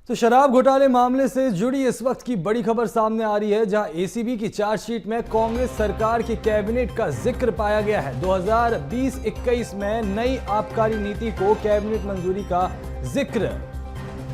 तो शराब घोटाले मामले से जुड़ी इस वक्त की बड़ी खबर सामने आ रही है, जहां एसीबी की चार्जशीट में कांग्रेस सरकार की कैबिनेट का जिक्र पाया गया है। 2020-21 में नई आबकारी नीति को कैबिनेट मंजूरी का जिक्र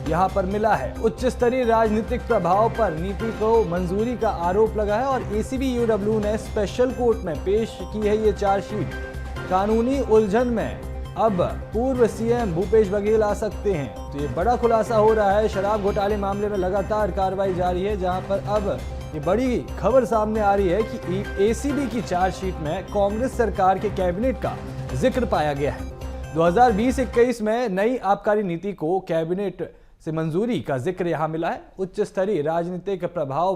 यहां पर मिला है। उच्च स्तरीय राजनीतिक प्रभाव पर नीति को मंजूरी का आरोप लगा है और एसीबी यूडब्ल्यू ने स्पेशल कोर्ट में पेश की है ये चार्जशीट। कानूनी उलझन में अब पूर्व सीएम भूपेश बघेल आ सकते हैं, तो ये बड़ा खुलासा हो रहा है। शराब घोटाले मामले में लगातार कार्रवाई जारी है, जहां पर अब ये बड़ी खबर सामने आ रही है कि एसीबी की चार्जशीट में कांग्रेस सरकार के कैबिनेट का जिक्र पाया गया है। 2020-21 में नई आबकारी नीति को कैबिनेट से मंजूरी का जिक्र यहां मिला है। उच्च स्तरीय राजनीतिक प्रभाव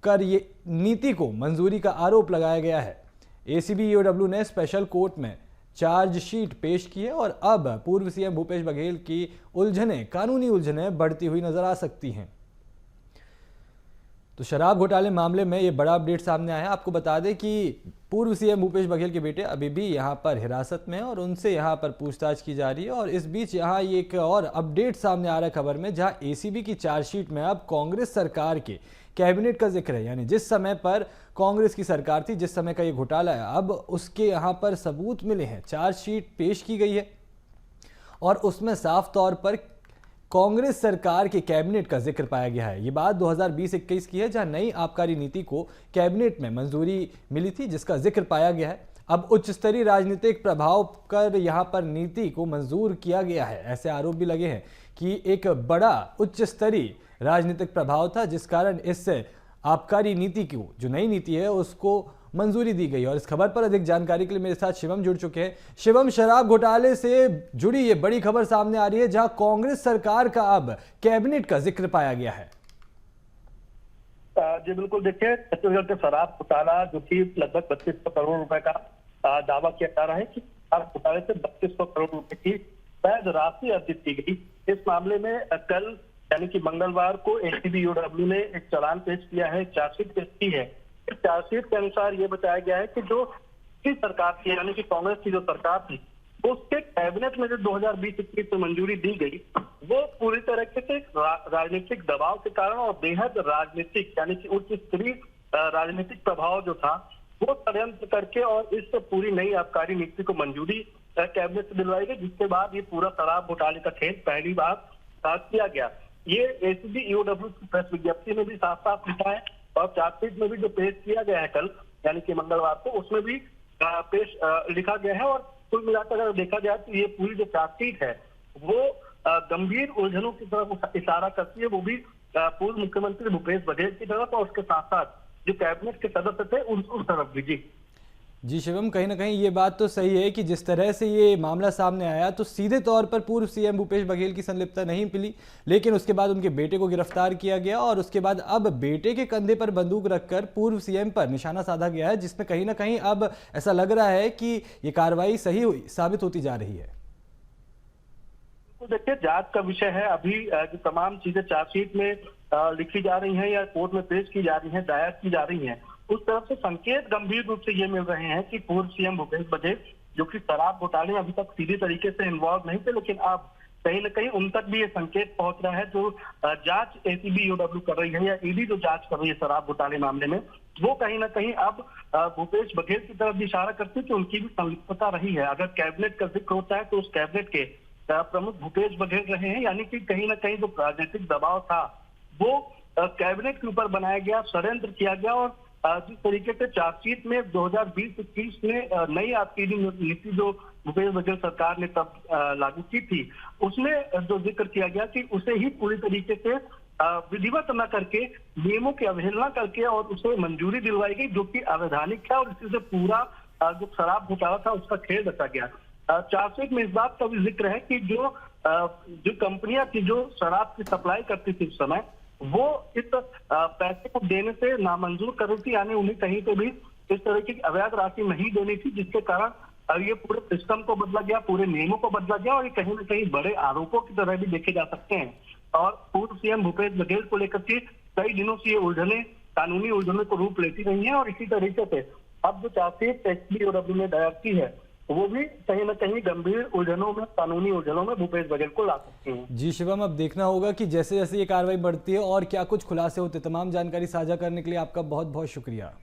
कर ये नीति को मंजूरी का आरोप लगाया गया है। एसीबी यूडब्ल्यू ने स्पेशल कोर्ट में चार्जशीट पेश की है और अब पूर्व सीएम भूपेश बघेल की कानूनी उलझनें बढ़ती हुई नजर आ सकती हैं। तो शराब घोटाले मामले में ये बड़ा अपडेट सामने आया है। आपको बता दें कि पूर्व सीएम भूपेश बघेल के बेटे अभी भी यहां पर हिरासत में हैं और उनसे यहां पर पूछताछ की जा रही है। और इस बीच यहां ये एक और अपडेट सामने आ रहा है खबर में, जहां एसीबी की चार्जशीट में अब कांग्रेस सरकार के कैबिनेट का जिक्र है। यानी जिस समय पर कांग्रेस की सरकार थी, जिस समय का ये घोटाला है, अब उसके यहां पर सबूत मिले हैं, चार्जशीट पेश की गई है और उसमें साफ तौर पर कांग्रेस सरकार के कैबिनेट का जिक्र पाया गया है। ये बात 2020-21 की है, जहां नई आबकारी नीति को कैबिनेट में मंजूरी मिली थी, जिसका जिक्र पाया गया है। अब उच्च स्तरीय राजनीतिक प्रभाव कर यहां पर नीति को मंजूर किया गया है। ऐसे आरोप भी लगे हैं कि एक बड़ा उच्च स्तरीय राजनीतिक प्रभाव था, जिस कारण इस आबकारी नीति की जो नई नीति है उसको मंजूरी दी गई। और इस खबर पर अधिक जानकारी के लिए मेरे साथ शिवम जुड़ चुके हैं। शिवम, शराब घोटाले से जुड़ी ये बड़ी खबर सामने आ रही है, जहां कांग्रेस सरकार का अब कैबिनेट का जिक्र पाया गया है। जी बिल्कुल, देखिए छत्तीसगढ़ के शराब घोटाला जो कि लगभग 3200 करोड़ रुपए का दावा किया जा रहा है कि शराब घोटाले से 3200 करोड़ रुपए की वैध राशि अर्जित की गई। इस मामले में कल यानी कि मंगलवार को एसीबी यूडब्ल्यू ने एक चालान पेश किया है, चार्जशीट पेश की है। इस चार्जशीट के अनुसार ये बताया गया है कि जो सरकार थी, यानी कि कांग्रेस की जो सरकार थी, उसके कैबिनेट में जो 2020-21 में मंजूरी दी गई, वो पूरी तरीके से राजनीतिक दबाव के कारण और बेहद राजनीतिक यानी कि उच्च स्तरीय राजनीतिक प्रभाव जो था, वो षड्यंत्र करके और इस पूरी नई आबकारी नीति को मंजूरी कैबिनेट से दिलवाई गई, जिसके बाद ये पूरा शराब घोटाले का खेल पहली बार किया गया। ये एसीबी यूडब्ल्यू की प्रेस विज्ञप्ति में भी साफ साफ लिखा है और चार्जशीट में भी जो पेश किया गया है कल यानी कि मंगलवार को, उसमें भी लिखा गया है। और कुल मिलाकर अगर देखा जाए तो ये पूरी जो चार्जशीट है वो गंभीर उलझनों की तरफ इशारा करती है, वो भी पूर्व मुख्यमंत्री भूपेश बघेल की तरफ और उसके साथ साथ जो कैबिनेट के सदस्य थे उस तरफ भी। जी शिवम, कहीं ना कहीं ये बात तो सही है कि जिस तरह से ये मामला सामने आया तो सीधे तौर पर पूर्व सीएम भूपेश बघेल की संलिप्तता नहीं मिली, लेकिन उसके बाद उनके बेटे को गिरफ्तार किया गया और उसके बाद अब बेटे के कंधे पर बंदूक रखकर पूर्व सीएम पर निशाना साधा गया है, जिसमें कहीं ना कहीं अब ऐसा लग रहा है कि ये कार्रवाई सही साबित होती जा रही है। तो देखिए, जांच का विषय है। अभी जो तमाम चीजें चार्जशीट में लिखी जा रही हैं या कोर्ट में पेश की जा रही हैं, दायर की जा रही हैं, उस तरफ से संकेत गंभीर रूप से ये मिल रहे हैं कि पूर्व सीएम भूपेश बघेल जो कि शराब घोटाले में अभी तक सीधे तरीके से इन्वॉल्व नहीं थे, लेकिन अब कहीं ना कहीं उन तक भी ये संकेत पहुंच रहा है। जो जांच एसीबी यूडब्ल्यू कर रही है या ईडी जो जांच कर रही है शराब घोटाले मामले में, वो कहीं ना कहीं अब भूपेश बघेल की तरफ भी इशारा करती है कि उनकी भी संलिप्तता रही है। अगर कैबिनेट का जिक्र होता है तो उस कैबिनेट के प्रमुख भूपेश बघेल रहे हैं, यानी कि कहीं ना कहीं जो राजनीतिक दबाव था वो कैबिनेट के ऊपर बनाया गया, षड्यंत्र किया गया। और जिस तरीके से चार्जशीट में 2020-21 में नई आबकारी नीति जो भूपेश बघेल सरकार ने तब लागू की थी, उसमें जो जिक्र किया गया कि उसे ही पूरी तरीके से विधिवत न करके, नियमों की अवहेलना करके और उसे मंजूरी दिलवाई गई, जो कि अवैधानिक है और इसी से पूरा जो शराब घोटाला था उसका खेल रचा गया। चार्जशीट में इस बात का भी जिक्र है कि जो कंपनियां थी जो शराब की सप्लाई करती थी उस समय, वो इस पैसे को देने से नामंजूर कर रही थी, यानी उन्हें कहीं पे भी इस तरह की अवैध राशि नहीं देनी थी, जिसके कारण ये पूरे सिस्टम को बदला गया, पूरे नियमों को बदला गया और ये कहीं ना कहीं बड़े आरोपों की तरह भी देखे जा सकते हैं। और पूर्व सीएम भूपेश बघेल को लेकर के कई दिनों से ये उलझने, कानूनी उलझने को रूप लेती रही है और इसी तरीके से अब जो चार्जशीट एसीबी यूडब्ल्यू ने दायर की है वो भी कहीं ना कहीं गंभीर उलझनों में, कानूनी उलझनों में भूपेश बघेल को ला सकती हैं। जी शिवम, अब देखना होगा कि जैसे जैसे ये कार्रवाई बढ़ती है और क्या कुछ खुलासे होते। तमाम जानकारी साझा करने के लिए आपका बहुत बहुत शुक्रिया।